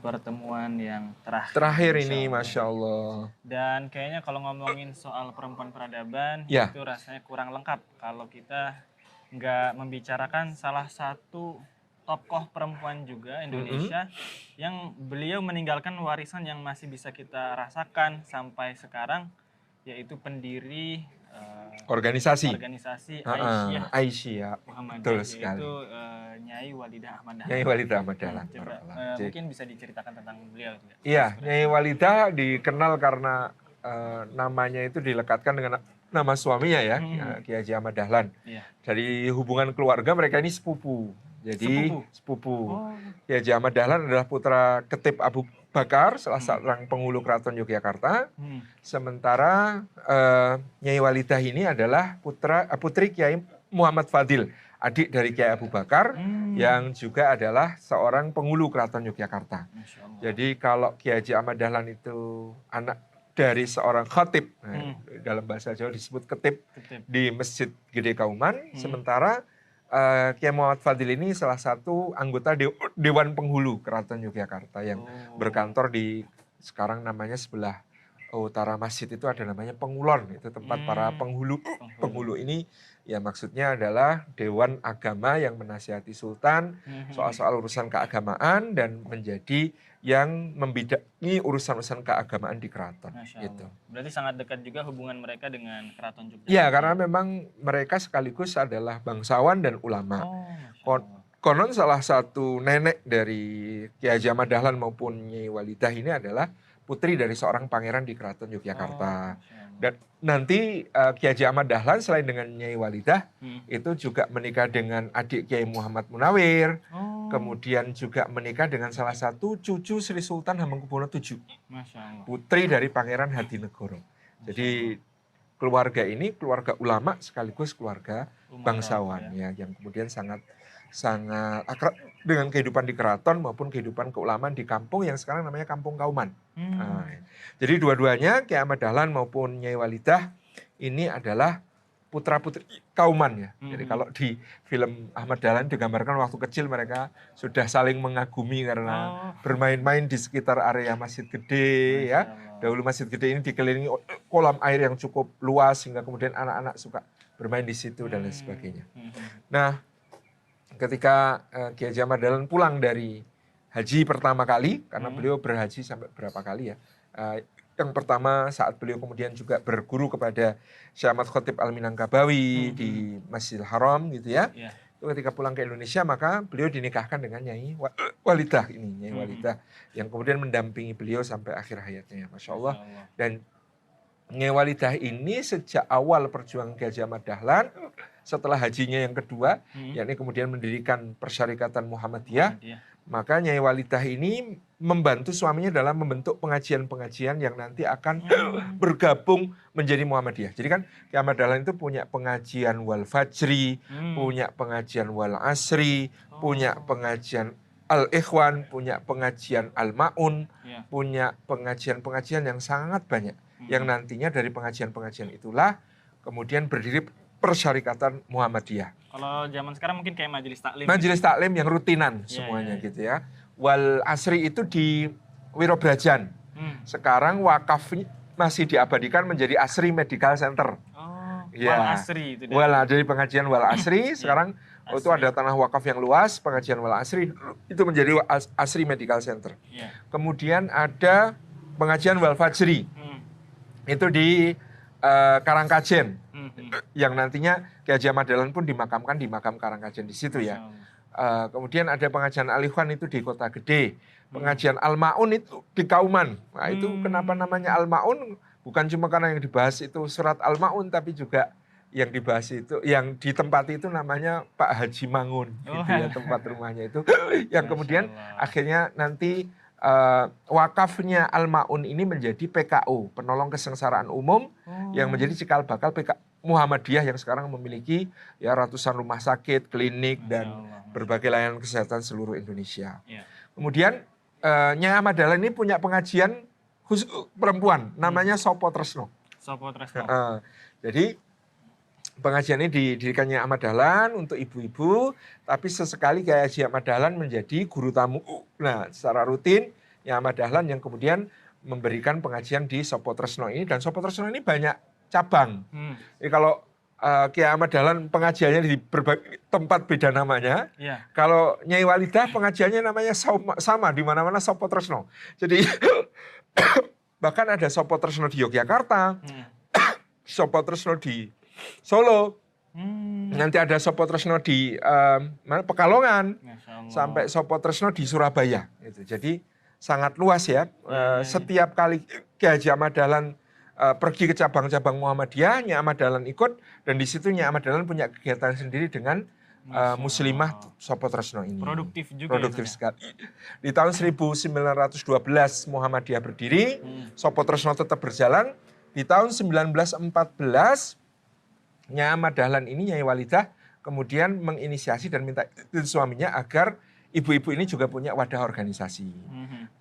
pertemuan yang terakhir. Terakhir Insya ini, Allah. Masya Allah. Dan kayaknya kalau ngomongin soal perempuan peradaban, Ya. itu rasanya kurang lengkap kalau kita nggak membicarakan salah satu tokoh perempuan juga Indonesia yang beliau meninggalkan warisan yang masih bisa kita rasakan sampai sekarang, yaitu pendiri Organisasi Aisyah Aisyah, Muhammadiyah, betul sekali. yaitu Nyai Walidah Ahmad Dahlan. Nyai Walidah Ahmad Dahlan. Coba, mungkin bisa diceritakan tentang beliau juga. Iya, Nyai Walidah dikenal karena namanya itu dilekatkan dengan nama suaminya ya, Kiai Haji Ahmad Dahlan. Iya. Dari hubungan keluarga mereka ini sepupu. Jadi sepupu. Kiai Haji Ahmad Dahlan adalah putra Ketip Abu Bakar, salah seorang penghulu Keraton Yogyakarta. Sementara Nyai Walidah ini adalah putri Kiai Muhammad Fadil, adik dari Kiai Abu Bakar, yang juga adalah seorang penghulu Keraton Yogyakarta. Jadi kalau Kiai Haji Ahmad Dahlan itu anak dari seorang khatib, dalam bahasa Jawa disebut ketip di Masjid Gede Kauman, sementara Kiai Muhammad Fadil ini salah satu anggota Dewan Penghulu Keraton Yogyakarta yang berkantor di sekarang namanya sebelah utara masjid itu ada namanya Pengulon, itu tempat para penghulu. Penghulu ini ya maksudnya adalah Dewan Agama yang menasihati Sultan soal-soal urusan keagamaan dan menjadi yang membidangi urusan-urusan keagamaan di keraton. Gitu. Berarti sangat dekat juga hubungan mereka dengan Keraton Jogja. Ya, karena memang mereka sekaligus adalah bangsawan dan ulama. Konon salah satu nenek dari Kiai Haji Ahmad Dahlan maupun Nyai Walidah ini adalah putri dari seorang pangeran di Keraton Yogyakarta. Dan nanti Kiai Haji Ahmad Dahlan selain dengan Nyai Walidah itu juga menikah dengan adik Kiai Muhammad Munawir. Kemudian juga menikah dengan salah satu cucu Sri Sultan Hamengkubuwono VII, putri dari Pangeran Hadinegoro. Jadi keluarga ini keluarga ulama sekaligus keluarga bangsawan ya, yang kemudian sangat akrab dengan kehidupan di keraton maupun kehidupan keulamaan di kampung yang sekarang namanya Kampung Kauman. Jadi dua-duanya Kiai Ahmad Dahlan maupun Nyai Walidah ini adalah putra-putri Kauman ya. Jadi kalau di film Ahmad Dahlan digambarkan waktu kecil mereka sudah saling mengagumi karena bermain-main di sekitar area Masjid Gede ya. Dahulu Masjid Gede ini dikelilingi kolam air yang cukup luas sehingga kemudian anak-anak suka bermain di situ dan lain sebagainya. Nah, ketika Kiai Haji Ahmad Dahlan pulang dari haji pertama kali, karena beliau berhaji sampai berapa kali ya. Yang pertama saat beliau kemudian juga berguru kepada Syekh Ahmad Khotib Al-Minangkabawi di Masjidil Haram gitu ya. Itu ketika pulang ke Indonesia maka beliau dinikahkan dengan Nyai Walidah ini, Nyai Walidah yang kemudian mendampingi beliau sampai akhir hayatnya. Masya Allah. Dan Nyai Walidah ini sejak awal perjuangan Kiai Haji Ahmad Dahlan, setelah hajinya yang kedua, yakni kemudian mendirikan Persyarikatan Muhammadiyah, maka Nyai Walidah ini membantu suaminya dalam membentuk pengajian-pengajian yang nanti akan bergabung menjadi Muhammadiyah. Jadi kan Kiai Ahmad Dahlan itu punya pengajian wal fajri, punya pengajian wal asri, punya pengajian al-ikhwan, punya pengajian al-ma'un, punya pengajian-pengajian yang sangat banyak. Yang nantinya dari pengajian-pengajian itulah kemudian berdiri Persyarikatan Muhammadiyah. Kalau zaman sekarang mungkin kayak majelis taklim. Majelis taklim yang rutinan semuanya gitu ya. Wal asri itu di Wirobrajan. Sekarang wakaf masih diabadikan menjadi Asri Medical Center. Wal asri itu. Dari pengajian wal asri sekarang itu ada tanah wakaf yang luas, pengajian wal asri itu menjadi Asri Medical Center. Kemudian ada pengajian wal fajri. Itu di Karangkajen. Yang nantinya Kiai Haji Ahmad Dahlan pun dimakamkan di makam Karangkajen di situ ya. Kemudian ada pengajian Al-Ikhwan itu di Kota Gede. Pengajian Al-Ma'un itu di Kauman. Nah itu kenapa namanya Al-Ma'un? Bukan cuma karena yang dibahas itu surat Al-Ma'un, tapi juga yang dibahas itu, yang ditempati itu namanya Pak Haji Mangun. Gitu ya, tempat rumahnya itu. Yang kemudian akhirnya nanti wakafnya Al-Ma'un ini menjadi PKU, Penolong Kesengsaraan Umum, yang menjadi cikal bakal Muhammadiyah yang sekarang memiliki ya ratusan rumah sakit, klinik, dan berbagai layanan kesehatan seluruh Indonesia. Kemudian Nyai Ahmad Dahlan ini punya pengajian khusus perempuan, namanya Sopo Tresno. Sopo Tresno. Jadi pengajian ini didirikan Nyai Ahmad Dahlan untuk ibu-ibu, tapi sesekali Kiai Haji Ahmad Dahlan menjadi guru tamu. Nah, secara rutin Nyai Ahmad Dahlan yang kemudian memberikan pengajian di Sopo Tresno ini, dan Sopo Tresno ini banyak cabang. Jadi kalau Kiai Ahmad Dahlan pengajiannya di berbagai tempat beda namanya. Iya. Kalau Nyai Walidah pengajiannya namanya sama di mana-mana Sopo Tresno. Jadi bahkan ada Sopo Tresno di Yogyakarta, Sopo Tresno di Solo, nanti ada Sopo Tresno di Pekalongan, sampai Sopo Tresno di Surabaya. Jadi sangat luas ya. Setiap kali Kiai Haji Ahmad Dahlan pergi ke cabang-cabang Muhammadiyah, Nyai Ahmad Dahlan ikut, dan di situ Nyai Ahmad Dahlan punya kegiatan sendiri dengan Muslimah Sopo Tresno ini. Produktif juga. Produktif sekali. Di tahun 1912 Muhammadiyah berdiri, Sopo Tresno tetap berjalan. Di tahun 1914 Nyai Ahmad Dahlan ini, Nyai Walidah, kemudian menginisiasi dan minta izin suaminya agar ibu-ibu ini juga punya wadah organisasi.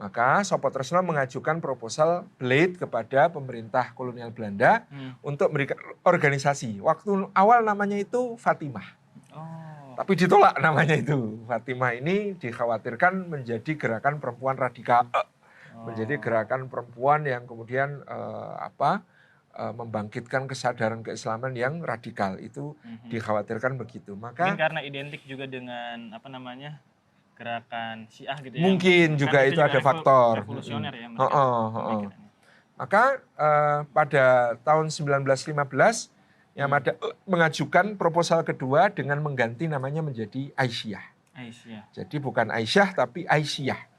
Maka Sopo Tresno mengajukan proposal Blade kepada pemerintah kolonial Belanda untuk memberikan organisasi. Waktu awal namanya itu Fatimah. Tapi ditolak namanya itu. Fatimah ini dikhawatirkan menjadi gerakan perempuan radikal. Menjadi gerakan perempuan yang kemudian membangkitkan kesadaran keislaman yang radikal. Itu dikhawatirkan begitu. Maka mungkin karena identik juga dengan gerakan Syiah gitu ya. Mungkin juga itu ada faktor. Revolusioner ya. Maka pada tahun 1915 yang mengajukan proposal kedua dengan mengganti namanya menjadi Aisyah. Jadi bukan Aisyah tapi Aisyah.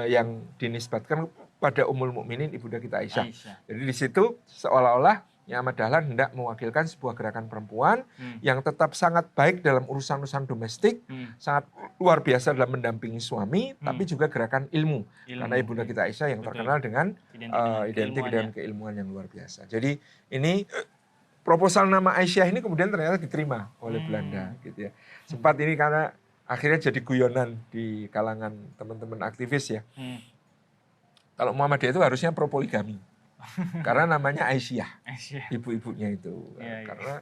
Yang dinisbatkan pada Ummul Mukminin ibunda kita Aisyah. Jadi di situ seolah-olah Nyai Ahmad Dahlan hendak mewakilkan sebuah gerakan perempuan yang tetap sangat baik dalam urusan-urusan domestik, sangat luar biasa dalam mendampingi suami, tapi juga gerakan ilmu. Karena ibunda kita Aisyah yang terkenal dengan identik dengan keilmuan yang luar biasa. Jadi ini proposal nama Aisyah ini kemudian ternyata diterima oleh Belanda, gitu ya. Sempat ini karena akhirnya jadi guyonan di kalangan teman-teman aktivis ya. Kalau Muhammadiyah itu harusnya pro poligami. Karena namanya Aisyah, ibu-ibunya itu. Karena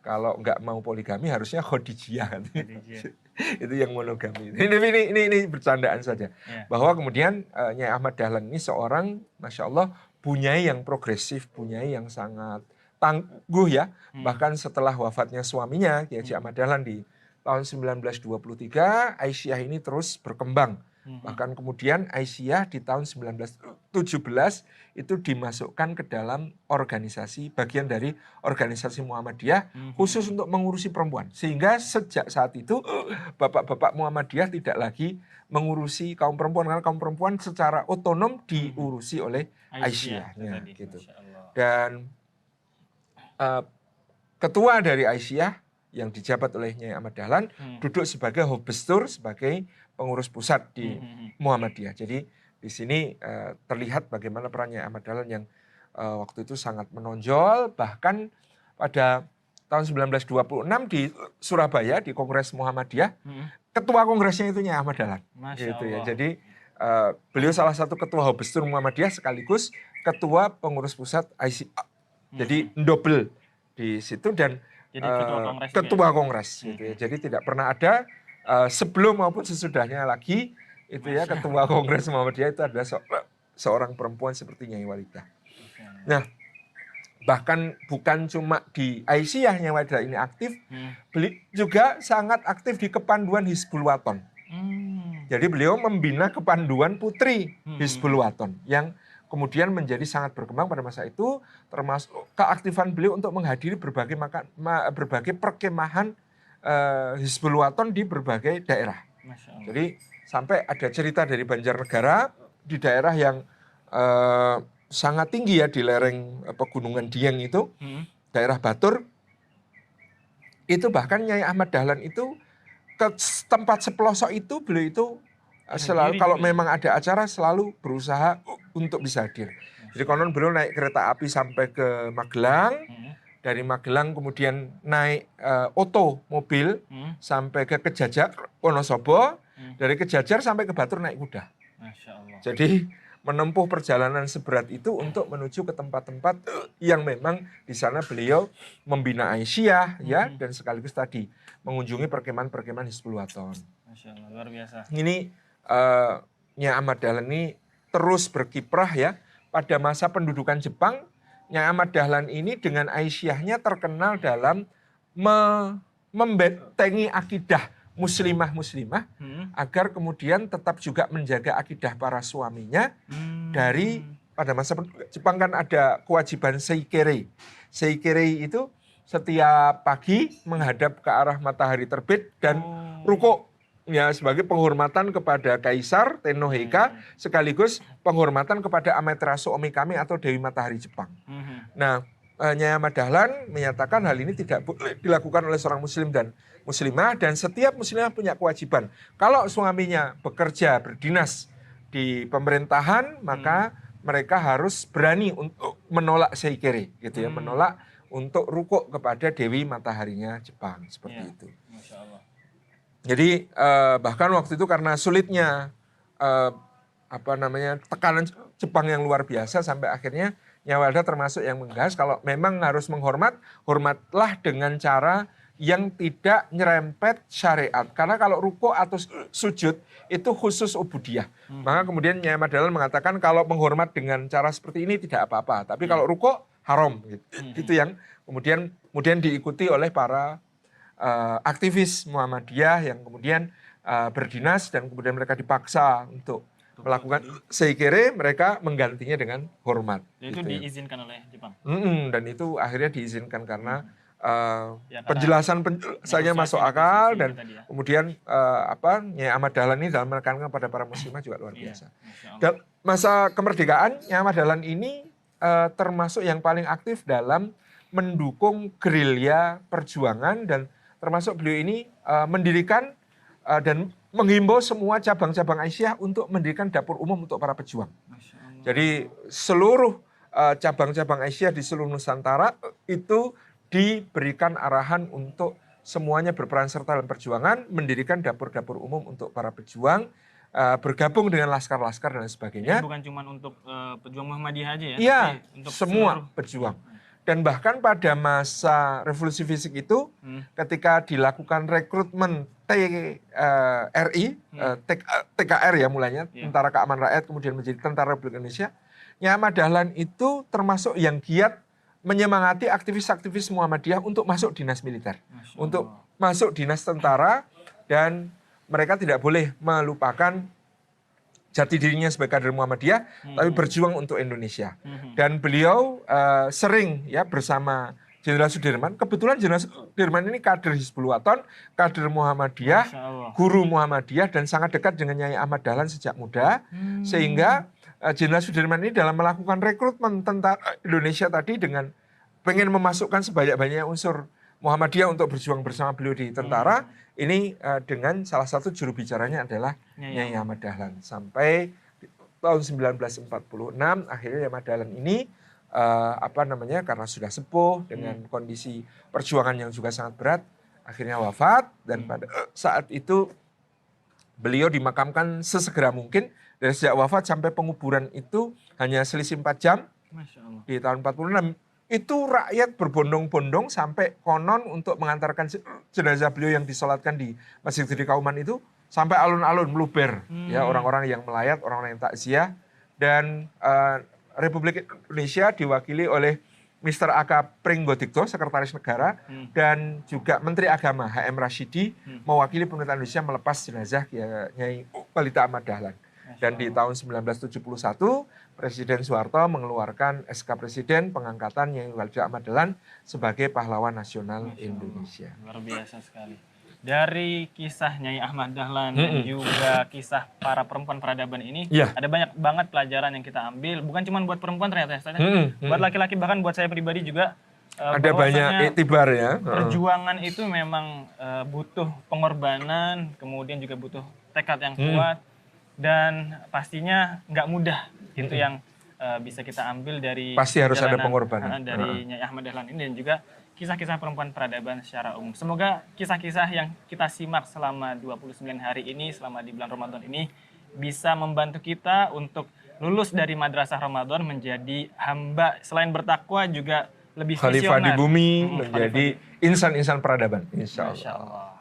kalau nggak mau poligami harusnya Khadijah. Itu yang monogami. Ini bercandaan saja. Bahwa kemudian Nyai Ahmad Dahlan ini seorang, Masya Allah, bunyai yang progresif, bunyai yang sangat tangguh ya. Bahkan setelah wafatnya suaminya, Kiai Haji Ahmad Dahlan di tahun 1923, Aisyah ini terus berkembang. Bahkan kemudian Aisyah di tahun 1917 itu dimasukkan ke dalam organisasi, bagian dari organisasi Muhammadiyah khusus untuk mengurusi perempuan. Sehingga sejak saat itu bapak-bapak Muhammadiyah tidak lagi mengurusi kaum perempuan, karena kaum perempuan secara otonom diurusi oleh Aisyah. Gitu. Dan ketua dari Aisyah yang dijabat oleh Nyai Ahmad Dahlan duduk sebagai Hobestur, sebagai pengurus pusat di Muhammadiyah. Jadi di sini terlihat bagaimana peran Nyai Ahmad Dahlan yang waktu itu sangat menonjol. Bahkan pada tahun 1926 di Surabaya di Kongres Muhammadiyah, ketua kongresnya itu Nyai Ahmad Dahlan. Gitu ya. Jadi beliau salah satu ketua Hobestur Muhammadiyah sekaligus ketua pengurus pusat Aisyah. Jadi double di situ dan jadi ketua kongres gitu ya. Jadi tidak pernah ada sebelum maupun sesudahnya lagi itu ya ketua kongres Muhammadiyah itu adalah seorang perempuan seperti Nyai Walidah. Nah, bahkan bukan cuma di Aisyah Nyai Walidah ini aktif, beliau juga sangat aktif di kepanduan Hizbul Waton. Jadi beliau membina kepanduan putri Hizbul Waton yang kemudian menjadi sangat berkembang pada masa itu, termasuk keaktifan beliau untuk menghadiri berbagai perkemahan Hizbul Waton di berbagai daerah. Jadi sampai ada cerita dari Banjarnegara di daerah yang sangat tinggi ya di lereng pegunungan Dieng itu, daerah Batur. Itu bahkan Nyai Ahmad Dahlan itu ke tempat sepelosok itu beliau itu selalu kalau memang ada acara selalu berusaha untuk bisa hadir. Jadi konon beliau naik kereta api sampai ke Magelang, dari Magelang kemudian naik mobil sampai ke Kejajar Wonosobo, dari Kejajar sampai ke Batur naik kuda. Jadi menempuh perjalanan seberat itu untuk menuju ke tempat-tempat yang memang di sana beliau membina Aisyah ya, dan sekaligus tadi mengunjungi perkemahan-perkemahan Hizbul Waton. Masya Allah, luar biasa. Ini Nyai Ahmad Dahlan ini terus berkiprah ya. Pada masa pendudukan Jepang, Nyai Ahmad Dahlan ini dengan Aisyahnya terkenal dalam membentengi akidah muslimah agar kemudian tetap juga menjaga akidah para suaminya dari pada masa Jepang kan ada kewajiban seikere. Seikere itu setiap pagi menghadap ke arah matahari terbit dan rukuk ya sebagai penghormatan kepada Kaisar Tennohika sekaligus penghormatan kepada Amaterasu Omikami atau Dewi Matahari Jepang. Nah, Nyai Ahmad Dahlan menyatakan hal ini tidak boleh dilakukan oleh seorang muslim dan muslimah dan setiap muslimah punya kewajiban. Kalau suaminya bekerja berdinas di pemerintahan maka mereka harus berani untuk menolak seikere gitu ya, menolak untuk rukuk kepada Dewi Mataharinya Jepang seperti itu. Masya Allah. Jadi bahkan waktu itu karena sulitnya tekanan Jepang yang luar biasa sampai akhirnya Nyai Walda termasuk yang menggas kalau memang harus hormatlah dengan cara yang tidak nyerempet syariat. Karena kalau ruko atau sujud itu khusus ubudiyah. Maka kemudian Nyai Ahmad Dahlan mengatakan kalau menghormat dengan cara seperti ini tidak apa-apa. Tapi kalau ruko haram. Itu yang kemudian diikuti oleh para aktivis Muhammadiyah yang kemudian berdinas dan kemudian mereka dipaksa untuk melakukan seikere, mereka menggantinya dengan hormat. Itu gitu diizinkan oleh Jepang? Dan itu akhirnya diizinkan karena penjelasannya masuk akal dan kemudian Nyai Ahmad Dahlan ini dalam menekankan pada para muslimah juga luar biasa. Dan masa kemerdekaan Nyai Ahmad Dahlan ini termasuk yang paling aktif dalam mendukung gerilya perjuangan dan termasuk beliau ini mendirikan dan menghimbau semua cabang-cabang Aisyah untuk mendirikan dapur umum untuk para pejuang. Jadi seluruh cabang-cabang Aisyah di seluruh Nusantara itu diberikan arahan untuk semuanya berperan serta dalam perjuangan, mendirikan dapur-dapur umum untuk para pejuang, bergabung dengan laskar-laskar dan sebagainya. Ini bukan cuma untuk pejuang Muhammadiyah aja ya? Iya, untuk semua pejuang. Dan bahkan pada masa revolusi fisik itu, ketika dilakukan rekrutmen TKR ya mulanya, Tentara Keamanan Rakyat kemudian menjadi Tentara Republik Indonesia, Nyai Ahmad Dahlan itu termasuk yang giat menyemangati aktivis-aktivis Muhammadiyah untuk masuk dinas militer, untuk masuk dinas tentara dan mereka tidak boleh melupakan jati dirinya sebagai kader Muhammadiyah, tapi berjuang untuk Indonesia. Dan beliau sering ya bersama Jenderal Sudirman. Kebetulan Jenderal Sudirman ini kader Hizbul Wathan, kader Muhammadiyah, guru Muhammadiyah dan sangat dekat dengan Nyai Ahmad Dahlan sejak muda. Sehingga Jenderal Sudirman ini dalam melakukan rekrutmen tentara Indonesia tadi dengan pengen memasukkan sebanyak-banyaknya unsur Muhammadiyah untuk berjuang bersama beliau di tentara, ini dengan salah satu juru bicaranya adalah Nyai Ahmad Dahlan. Sampai tahun 1946 akhirnya Nyai Ahmad Dahlan ini karena sudah sepuh dengan kondisi perjuangan yang juga sangat berat, akhirnya wafat dan pada saat itu beliau dimakamkan sesegera mungkin. Dari sejak wafat sampai penguburan itu hanya selisih 4 jam. Di tahun 46 itu rakyat berbondong-bondong sampai konon untuk mengantarkan jenazah beliau yang disolatkan di Masjid Gede Kauman itu sampai alun-alun meluber ya orang-orang yang melayat, orang-orang yang takziah dan Republik Indonesia diwakili oleh Mr. A.K. Pringgodikto, Sekretaris Negara dan juga Menteri Agama H.M. Rashidi mewakili pemerintah Indonesia melepas jenazah Nyai Walida Ahmad Dahlan. Dan di tahun 1971 Presiden Soeharto mengeluarkan SK Presiden pengangkatan Nyai Walida Ahmad Dahlan sebagai pahlawan nasional Indonesia. Luar biasa sekali. Dari kisah Nyai Ahmad Dahlan dan juga kisah para perempuan peradaban ini, ada banyak banget pelajaran yang kita ambil. Bukan cuma buat perempuan ternyata, buat laki-laki bahkan buat saya pribadi juga. Ada banyak iktibar ya. Perjuangan itu memang butuh pengorbanan, kemudian juga butuh tekad yang kuat. Dan pastinya nggak mudah, itu yang bisa kita ambil dari pasti harus ada pengorbanan dari Nyai Ahmad Dahlan ini dan juga kisah-kisah perempuan peradaban secara umum. Semoga kisah-kisah yang kita simak selama 29 hari ini, selama di bulan Ramadan ini, bisa membantu kita untuk lulus dari madrasah Ramadan menjadi hamba selain bertakwa juga lebih khalifah visioner. di bumi, menjadi insan-insan peradaban, insya Allah.